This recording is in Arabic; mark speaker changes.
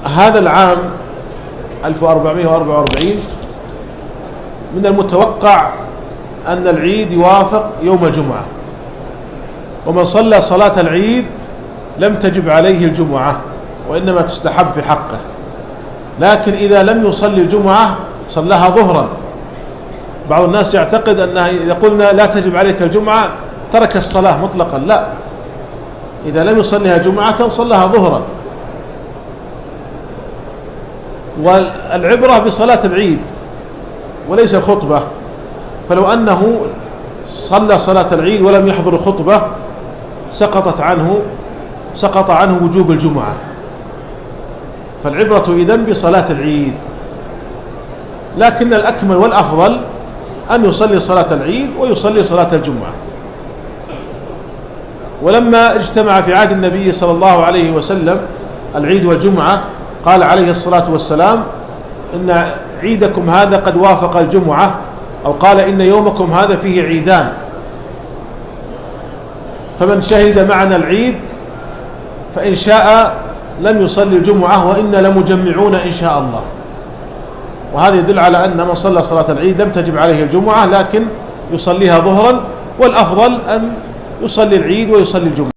Speaker 1: هذا العام 1444 من المتوقع أن العيد يوافق يوم الجمعة، ومن صلى صلاة العيد لم تجب عليه الجمعة وإنما تستحب في حقه، لكن إذا لم يصلي الجمعة صلىها ظهرا. بعض الناس يعتقد أنها إذا قلنا لا تجب عليك الجمعة ترك الصلاة مطلقا، لا، إذا لم يصليها جمعة صلىها ظهرا. والعبرة بصلاة العيد وليس الخطبة، فلو أنه صلى صلاة العيد ولم يحضر الخطبة سقط عنه وجوب الجمعة. فالعبرة إذن بصلاة العيد، لكن الأكمل والأفضل أن يصلي صلاة العيد ويصلي صلاة الجمعة. ولما اجتمع في عهد النبي صلى الله عليه وسلم العيد والجمعة قال عليه الصلاة والسلام إن عيدكم هذا قد وافق الجمعة، أو قال إن يومكم هذا فيه عيدان، فمن شهد معنا العيد فإن شاء لم يصلي الجمعة وإنا لمجمعون إن شاء الله. وهذا يدل على أن من صلى صلاة العيد لم تجب عليه الجمعة، لكن يصليها ظهرا، والأفضل أن يصلي العيد ويصلي الجمعة.